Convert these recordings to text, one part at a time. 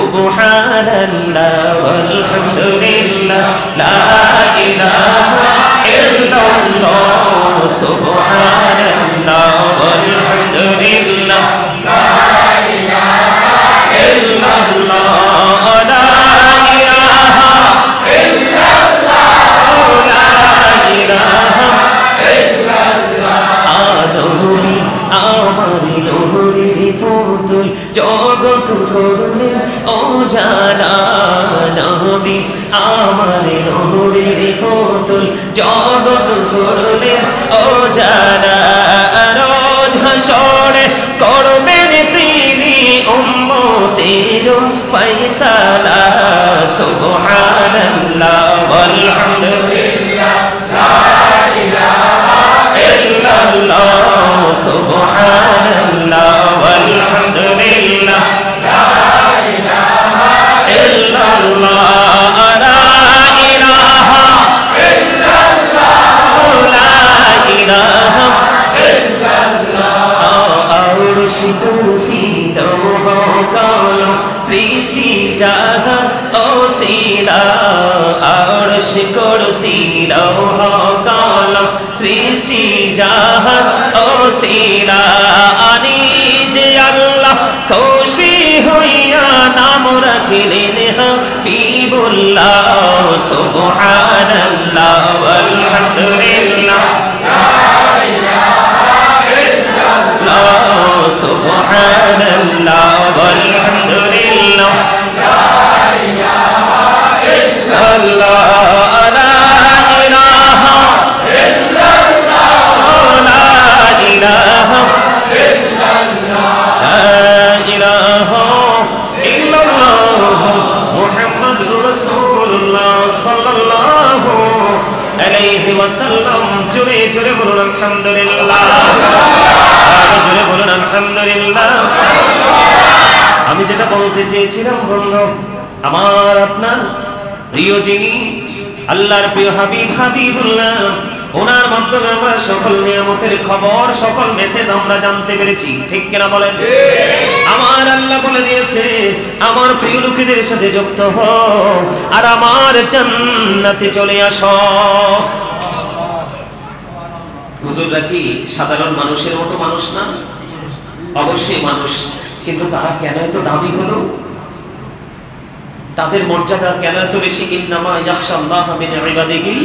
সুবহানাল্লাহ ওয়ালহামদুলিল্লাহ লা ইলাহা ইল্লাল্লাহ সুবহানাল্লাহ ওয়ালহামদুলিল্লাহ লা ইলাহা ইল্লাল্লাহ লা ইলাহা ইল্লাল্লাহ লা ইলাহা ইল্লাল্লাহ আদমি আমার লোহরের পুতুল জগৎ করলেন ও জানা নবী আমার লোহরের পুতুল জগৎ করলেন ও জানা রোজ হাসরে করবেন তিনি উম্মতের ফয়সালা সুবহানাল্লাহ ওয়ালহামদুলিল্লাহ লা ইলাহা ইল্লাল্লাহ সুবহানাল্লাহ ওয়ালহামদুলিল্লাহ লা ইলাহা ইল্লাল্লাহ লা ইলাহা ইল্লাল্লাহ লা ইলাহা ইল্লাল্লাহ আরশি কুরসি লৌহ কলম সৃষ্টি জাহান ওসিলা আরশি কুরসি লৌহ কলম সৃষ্টি জাহান ওসিলা আনি যে আল্লাহ খুশি হইয়া নাম রাখিলেন হাবিবুল্লাহ সুবহানাল্লাহ ওয়ালহামদুলিল্লাহ লা ইলাহা ইল্লাল্লাহ সুবহানাল্লাহ ওয়ালহামদুলিল্লাহ লা ইলাহা ইল্লাল্লাহ লা ইলাহা জোরে জোরে বলুন আলহামদুলিল্লাহ জোরে বলুন আলহামদুলিল্লাহ আমি যেটা বলতে চেয়েছিলাম বন্ধু আমার আপনার প্রিয় যিনি আল্লাহর প্রিয় হাবিব হাবিবুল্লাহ ওনার মাধ্যমে আমরা সকল নিয়ামতের খবর সকল মেসেজ আমরা জানতে পেরেছি ঠিক কিনা বলেন আমার আল্লাহ বলে দিয়েছে আমার প্রিয় লোকেদের সাথে যুক্ত হও আর আমার জান্নাতে চলে আসো হুজুররা কি সাধারণ মানুষের মতো মানুষ না অবশ্যই মানুষ কিন্তু তারা কেন এত দামি হলো তাদের মর্যাদা কেন এত বেশি ইন্নামা ইয়াখশাল্লাহ মিন ইবাদিহিল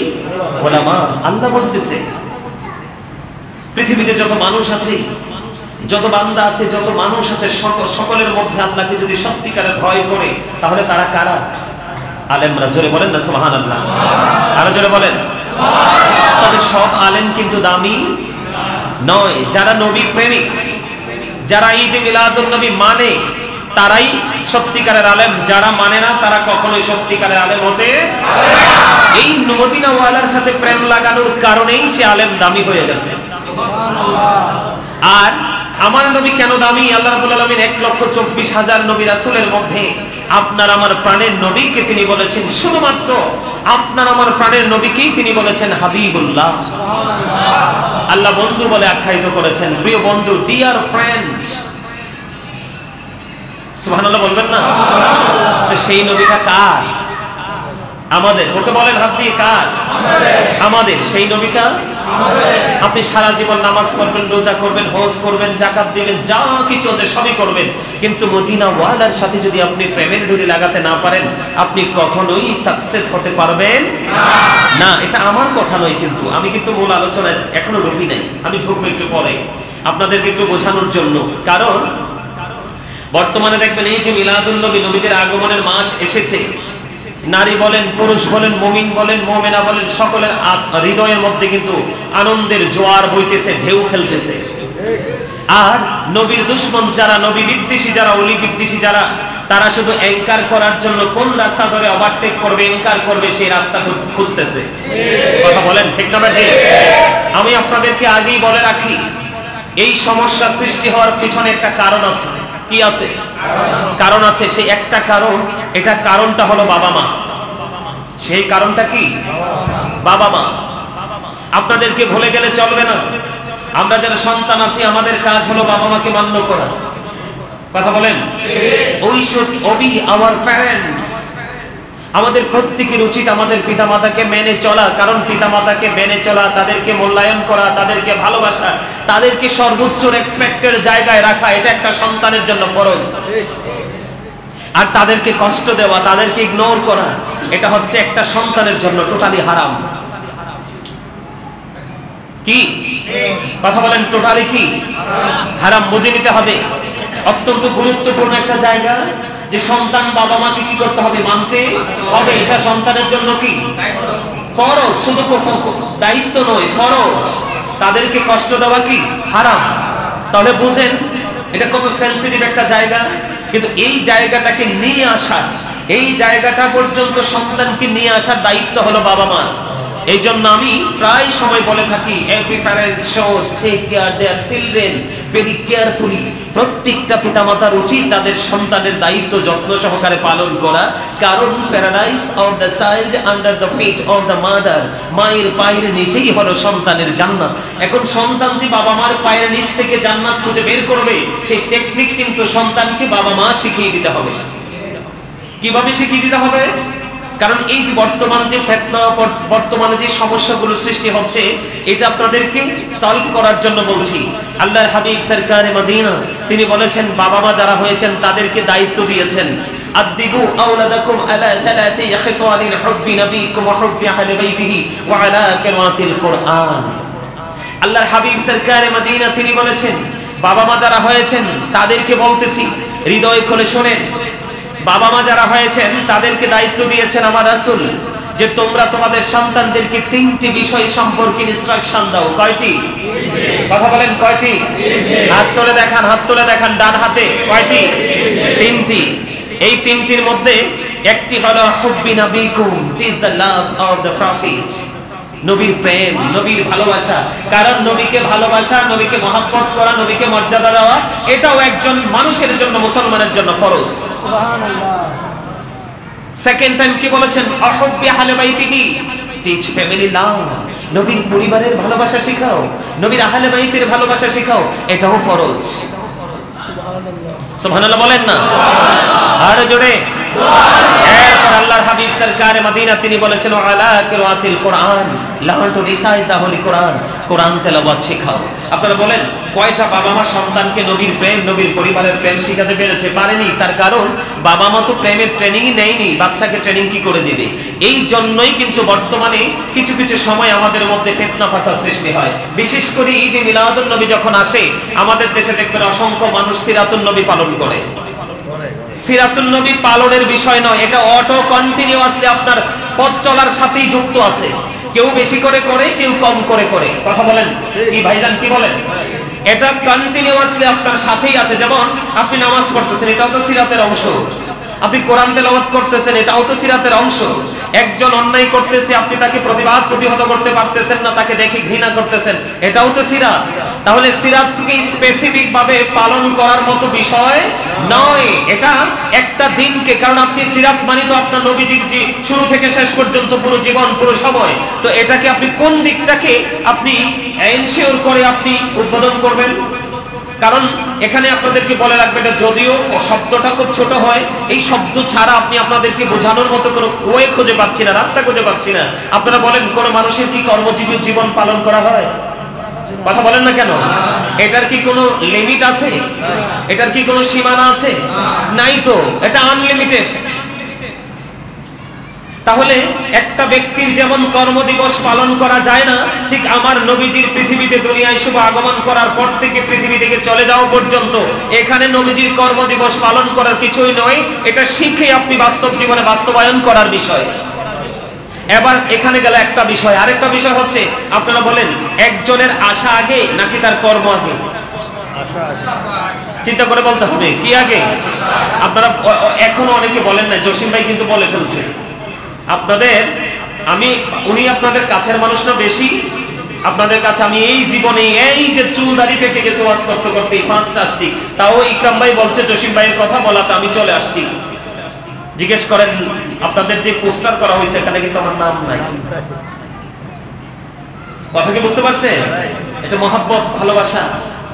উলামা আল্লাহ বলতেছে পৃথিবীতে যত মানুষ আছে যত বান্দা আছে যত মানুষ আছে সকলের মধ্যে আল্লাহকে যদি সত্যিকারের ভয় করে তাহলে তারা কারা আলেমরা জোরে বলেন না সুবহানাল্লাহ আরো জোরে বলেন সুবহানাল্লাহ তবে সব আলেম কিন্তু দামি নয় যারা নবী প্রেমিক যারা ঈদ মিলাদুন নবী মানে তারাই সত্যিকারের আলেম যারা মানে না তারা কখনোই সত্যিকারের আলেম হতে পারে না এই মদিনা ওয়ালার সাথে প্রেম লাগানোর কারণেই সে আলেম দামি হয়ে গেছে সুবহানাল্লাহ আর আমার নবী কেন দামি আল্লাহ রাব্বুল আলামিন 1,24,000 নবী রাসূলের মধ্যে আপনার আমার প্রাণের নবীকে তিনি বলেছেন শুধুমাত্র আপনার আমার প্রাণের নবীকেই তিনি বলেছেন হাবিবুল্লাহ সুবহানাল্লাহ আল্লাহ বন্ধু বলে আখ্যায়িত করেছেন প্রিয় বন্ধু ডিয়ার ফ্রেন্ড সুবহানাল্লাহ বলবেন না সুবহানাল্লাহ সেই নবীটা কার আমাদের ওকে বলেন হাত দিয়ে কার আমাদের সেই নবীটা আমাদের আপনি সারা জীবন নামাজ পড়বেন রোজা করবেন হজ করবেন যাকাত দিবেন যা কিছু আছে সবই করবেন কিন্তু মদিনা ওয়ালার সাথে যদি আপনি প্রেমের ডোরি লাগাতে না পারেন আপনি কখনোই সাকসেস হতে পারবেন না এটা আমার কথা নয় কিন্তু আমি কিন্তু মূল আলোচনায় এখনো ঢুকি নাই আমি ঢুকবো একটু পরে আপনাদেরকে একটু বোঝানোর জন্য কারণ বর্তমানে দেখবেন এই যে মিলাদুন নবী নবীদের আগমনের মাস এসেছে নারী বলেন পুরুষ বলেন মুমিন বলেন মুমিনা বলেন সকলের হৃদয়ের মধ্যে কিন্তু আনন্দের জোয়ার বইতেছে ঢেউ খেলতেছে আর নবীর দুশমন যারা নবী বিদ্বেষী যারা ওলি বিদ্বেষী যারা তারা শুধু এনকার করার জন্য কোন রাস্তা ধরে ওভারটেক করবে এনকার করবে সেই রাস্তা খুঁজতেছে কথা বলেন ঠিক না ঠিক আমি আপনাদেরকে আগেই বলে রাখি এই সমস্যা সৃষ্টি হওয়ার পিছনে একটা কারণ আছে কি আছে কারণ আছে সেই একটা কারণ এটা কারণটা হলো বাবা মা সেই কারণটা কি বাবা মা আপনাদেরকে ভুলে গেলে চলবে না আমরা যারা সন্তান আছি আমাদের কাজ হলো বাবা মাকে মান্য করা কথা বলেন, we should obey our parents. আমাদের প্রত্যেকের উচিত আমাদের পিতামাতাকে মেনে চলা, কারণ পিতামাতাকে মেনে চলা, তাদেরকে মূল্যায়ন করা, তাদেরকে ভালোবাসা, তাদেরকে সর্বোচ্চ রেসপেক্টের জায়গায় রাখা, এটা একটা সন্তানের জন্য ফরজ। আর তাদেরকে কষ্ট দেওয়া, তাদেরকে ইগনোর করা, এটা হচ্ছে একটা সন্তানের জন্য টোটালি হারাম। কি কথা বলেন, টোটালি কি হারাম? বুঝে নিতে হবে। অত্যন্ত গুরুত্বপূর্ণ একটা জায়গা যে সন্তান বাবা মাকে কি করতে হবে, মানতে হবে। এটা সন্তানের জন্য কি ফরজ, শুধু দায়িত্ব নয়, ফরজ। তাদেরকে কষ্ট দেওয়া কি হারাম। তাহলে বুঝেন এটা কত সেনসিটিভ একটা জায়গা। কিন্তু এই জায়গাটাকে নিয়ে আসার, এই জায়গাটা পর্যন্ত সন্তানকে নিয়ে আসার দায়িত্ব হলো বাবা মা। এই জন্য আমি প্রায় সময় বলে থাকি, every parent should take care their children very carefully. প্রত্যেকটা পিতামাতার উচিত তাদের সন্তানের দায়িত্ব যত্ন সহকারে পালন করা, কারণ paradise of the child under the feet of the mother. মায়ের পায়ের নিচেই হলো সন্তানের জান্নাত। এখন সন্তান যে বাবা মার পায়ের নিচ থেকে জান্নাত খুঁজে বের করবে, সেই টেকনিক কিন্তু সন্তানকে বাবা মা শিখিয়ে দিতে হবে। কিভাবে শিখিয়ে দিতে হবে? কারণ এই যে বর্তমান যে ফিতনা, বর্তমানে যে সমস্যাগুলো সৃষ্টি হচ্ছে, এটা আপনাদেরকে সলভ করার জন্য বলছি। আল্লাহর হাবিব সরকারে মদিনা তিনি বলেছেন, বাবা মা যারা হয়েছেন তাদেরকে দায়িত্ব দিয়েছেন, আদিবু আওলাদাকুম আলা সালাতি খিসালিন হুব্বি নবীকুম ওয়া হুব্বি আহলি বাইতিহি ওয়া আলা কিরাতিল কুরআন। আল্লাহর হাবিব সরকারে মদিনা তিনি বলেছেন, বাবা মা যারা হয়েছেন তাদেরকে বলতেছি, হৃদয় খুলে শুনেন। বাবা মা যারা হয়েছেন তাদেরকে দায়িত্ব দিয়েছেন আমার রাসূল, যে তোমরা তোমাদের সন্তানদেরকে তিনটি বিষয় সম্পর্কে ইনস্ট্রাকশন দাও। কয়টি? কথা বলেন, কয়টি? হাত তুলে দেখান, হাত তুলে দেখান ডান হাতে। কয়টি? তিনটি। এই তিনটির মধ্যে একটি হলো হুব্বি নবীকুম, it is the love of the prophet. নবীর প্রেম, নবীর ভালোবাসা। কারণ নবীকে ভালোবাসা, নবীকে মহব্বত করা, নবীকে মর্যাদা দেওয়া, এটাও একজন মানুষের জন্য, মুসলমানের জন্য ফরজ। সুবহানাল্লাহ। সেকেন্ড টাইম কি বলেছেন? আহুব্বি আহলি বাইতিহি, টিচ ফ্যামিলি লাভ। নবীর পরিবারের ভালোবাসা শেখাও, নবীর আহলে বাইতের ভালোবাসা শেখাও, এটাও ফরজ। সুবহানাল্লাহ। সুবহানাল্লাহ বলেন না? আর জোরে এরপর আল্লাহর হাবিব সরকারে মদিনা তিনি বলেছেন, আলা কিরাতিল কুরআন, learn to recite the holy Quran. কোরআন তেলাওয়াত শেখাও। আপনারা বলেন, কয়টা বাবা মা সন্তানকে নবীর প্রেম, নবীর পরিবারের প্রেম শিখাতে পেরেছে? পারেনি। তার কারণ বাবা মা তো প্রেমের ট্রেনিংই নেয়নি। বাচ্চাকে ট্রেনিং কি করে দিবে? এই জন্যই কিন্তু বর্তমানে কিছু কিছু সময় আমাদের মধ্যে ফিতনা ফাসাদ সৃষ্টি হয়। বিশেষ করে ঈদ এ মিলাদুন নবী যখন আসে, আমাদের দেশে দেখবেন অসংখ্য মানুষ সিরাতুন নবী পালন করে। সিরাতুন নবী পালনের বিষয় নয়, এটা অটো কন্টিনিউয়াসলি আপনার পথ চলার সাথেই যুক্ত আছে। কেউ বেশি করে করে, কেউ কম করে করে। কথা বলেন কি ভাইজান, কি বলেন? এটা কন্টিনিউয়াসলি আপনার সাথেই আছে। যেমন আপনি নামাজ পড়তেছেন, এটাও তো সিরাতের অংশ। আপনি কোরআন তেলাওয়াত করতেছেন, এটাও তো সিরাতের অংশ। একজন অন্যায় করতেছে, আপনি তাকে প্রতিবাদ প্রতিহত করতে পারতেছেন না, তাকে দেখে ঘৃণা করতেছেন, এটাও তো সিরাত। তাহলে সিরাতকে স্পেসিফিক ভাবে পালন করার মতো বিষয় নয়, এটা একটা দিনকে। কারণ আপনি সিরাত মানে তো আপনার নবীজির যে শুরু থেকে শেষ পর্যন্ত পুরো জীবন, পুরো সময়, তো এটাকে আপনি কোন দিকটাকে আপনি এনশিওর করে আপনি উদ্বোধন করবেন? কারণ এখানে আপনাদেরকে বলে রাখবেন, এটা যদিও শব্দটা খুব ছোট হয়, এই শব্দ ছাড়া আপনি আপনাদেরকে বোঝানোর মতো কোনো ওয়ে খুঁজে পাচ্ছি না, রাস্তা খুঁজে পাচ্ছি না। আপনারা বলেন, কোন মানুষের কি কর্মজীবী জীবন পালন করা হয়? কথা বলেন না কেন? এটার কি কোনো লিমিট আছে? এটার কি কোনো সীমানা আছে? নাই তো, এটা আনলিমিটেড। তাহলে একটা ব্যক্তির যেমন কর্মদিবস পালন করা যায় না, ঠিক আমার নবীজির পৃথিবীতে দুনিয়ায় শুভ আগমন করার পর থেকে পৃথিবী থেকে চলে যাওয়া পর্যন্ত এখানে নবীজির কর্মদিবস পালন করার কিছুই নয়। এটা শিখে আপনি বাস্তব জীবনে বাস্তবায়ন করার বিষয়। এবার এখানে গেল একটা বিষয়। আরেকটা বিষয় হচ্ছে, আপনারা বলেন, একজনের আশা আগে নাকি তার কর্ম আগে? চিন্তা করে বলতে হবে, কি আগে? আপনারা এখনো অনেকে বলেন না, জসিম ভাই কিন্তু বলে ফেলছে আপনাদের। উনি আপনাদের কাছের মানুষ না বেশি। আপনাদের কাছে আমি এই জীবনে এই যে চুল দাড়ি পেকে গেছে ওয়াজ করতে করতে ফার্স্ট আসছি, তাও ইকরাম ভাই বলছে জসিম ভাইয়ের কথা বলাতে আমি চলে আসছি। জিজ্ঞেস করেন, আপনাদের যে পোস্টার করা হয়েছে এখানে কিন্তু আমার নাম নাই। কথা কি বুঝতে পারছেন? এটা মহব্বত, ভালোবাসা,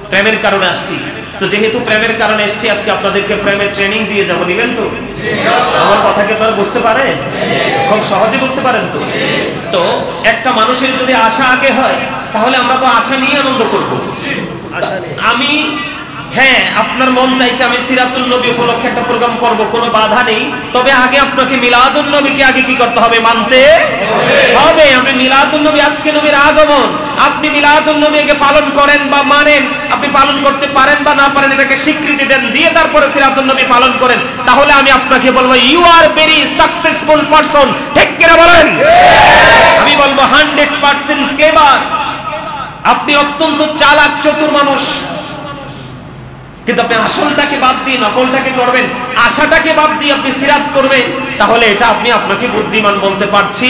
প্রেমের কারণে আসছি। তো যেহেতু প্রেমের কারণে এসেছি, আজকে আপনাদেরকে প্রেমের ট্রেনিং দিয়ে যাবো, নিবেন তো? আমার কথা কি আপনারা বুঝতে পারেন? খুব সহজে বুঝতে পারেন তো? তো একটা মানুষের যদি আশা আগে হয়, তাহলে আমরা তো আশা নিয়ে আনন্দ করব। আমি হ্যাঁ, আপনার মন চাইছে আমি সিরাতুল নবী উপলক্ষে একটা প্রোগ্রাম করব, কোনো বাধা নেই। তবে আগে আপনাকে মিলাদুন নবীকে আগে কি করতে হবে? মানতে হবে। আপনি মিলাদুন নবী, আজকে নবীর আগমন, আপনি মিলাদুন নবীকে পালন করেন বা মানেন, আপনি পালন করতে পারেন বা না পারেন, এটাকে স্বীকৃতি দেন, দিয়ে তারপরে সিরাতুল নবী পালন করেন, তাহলে আমি আপনাকে বলবো you are very successful person. ঠিক কিনা বলেন? আমি বলবো 100% ক্লেভার, আপনি অত্যন্ত চালাক চতুর মানুষ। কিন্তু আপনি আসলটাকে বাদ দিয়ে নকলটাকে করবেন, আশাটাকে বাদ দিয়ে আপনি সিরাত করবেন, তাহলে এটা আপনি আপনাকে বুদ্ধিমান বলতে পারছি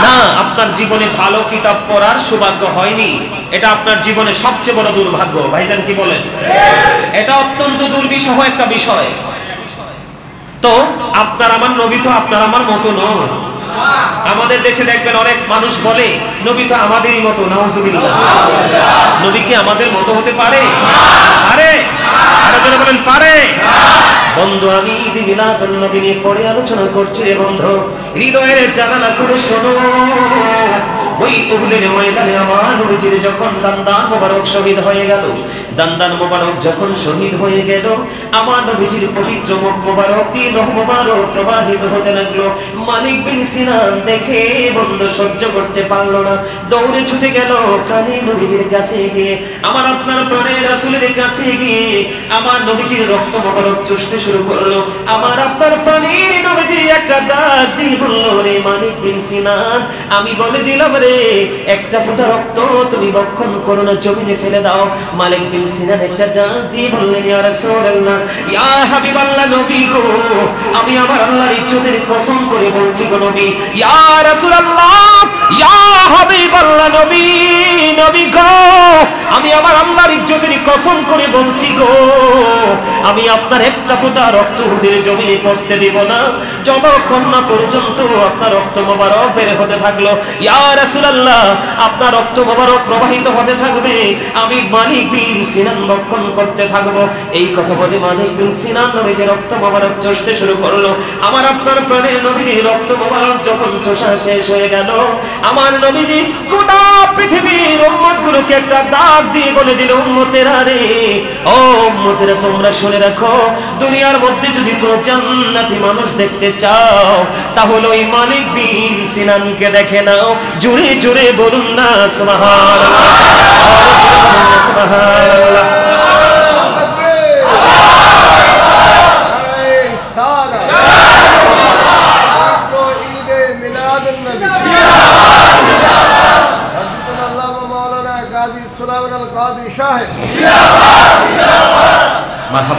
না। আপনার জীবনে ভালো কিতাব পড়ার সৌভাগ্য হয়নি, এটা আপনার জীবনে সবচেয়ে বড় দুর্ভাগ্য। ভাইজান কি বলেন? এটা অত্যন্ত দুর্বিষহ একটা বিষয়। তো আপনার আমার নবী তো আপনার আমার মতো নয়। আমাদের দেশে দেখবেন অনেক মানুষ বলে নবী তো আমাদেরই মতো। নাউজুবিল্লাহ। নবী কি আমাদের মতো হতে পারে? আরে আরো জোরে বলেন পারে? বন্ধু, আমি ঈদ মিলাদুন নবী নিয়ে পড়ে আলোচনা করছি রে বন্ধু। হৃদয়ের জানালা খুলে শোনো, ওই উহুদের ময়দানে আমার নবীজির যখন দান্দান মোবারক শহীদ হয়ে গেল, দান্দান মোবারক যখন শহীদ হয়ে গেল, আমার নবীজির পবিত্র মুখ মোবারক দিয়ে রহ মোবারক প্রবাহিত হতে লাগলো। মালিক বিন সিনান দেখে বন্ধু সহ্য করতে পারলো না, দৌড়ে ছুটে গেল প্রাণের নবীজির কাছে গিয়ে, আমার আপনার প্রাণের রাসূলের কাছে গিয়ে আমার নবীজির রক্ত মোবারক চুষতে শুরু করলো। আমার আপনার প্রাণের নবীজি একটা ডাক দিয়ে বলল, রে মালিক বিন সিনান, আমি বলে দিলাম রে, একটা ফোঁটা রক্ত তুমি বক্ষণ করো না, জমিনে ফেলে দাও। মালিক বিন সিনান একটা ডাক দিয়ে বললেন, ইয়া রাসূলুল্লাহ, ইয়া হাবিবাল্লাহ, নবী গো, আমি আমার আল্লাহর ইজ্জতের কসম করে বলছি গো নবী, ইয়া রাসূলুল্লাহ, ইয়া হাবিবাল্লাহ, নবী, নবী গো, আমি আমার আল্লাহর ইজ্জতের কসম করে বলছি গো, আমি আপনার একটা ফোঁটা রক্ত হুদের জমিনে পড়তে দিব না, যতক্ষণ না পর্যন্ত আপনার রক্ত মোবারক বের হতে থাকলো। ইয়া রাসূলুল্লাহ, আপনার রক্ত মোবারক প্রবাহিত হতে থাকবে, আমি মালিক বিন সিনান রক্ষণ করতে থাকবো। এই কথা বলে মালিক বিন সিনান নবীজি রক্ত মোবারক চষতে শুরু করলো। আমার আপনার প্রাণের নবীর রক্ত মোবারক যখন চষা শেষ হয়ে গেল, আমার নবীজি গোটা পৃথিবীর উম্মতগুলোকে একটা ডাক দিয়ে বলে দিল, উম্মতেরা রে, ও উম্মতেরা, তোমরা শুনে রাখো, দুনিয়ার মধ্যে যদি কোনো জান্নাতি মানুষ দেখতে চাও, তাহলে ওই মালিক বিন সিনানকে দেখে নাও। জোরে জোরে বলুন না সুবহানাল্লাহ, সুবহানাল্লাহ। মারহাবা।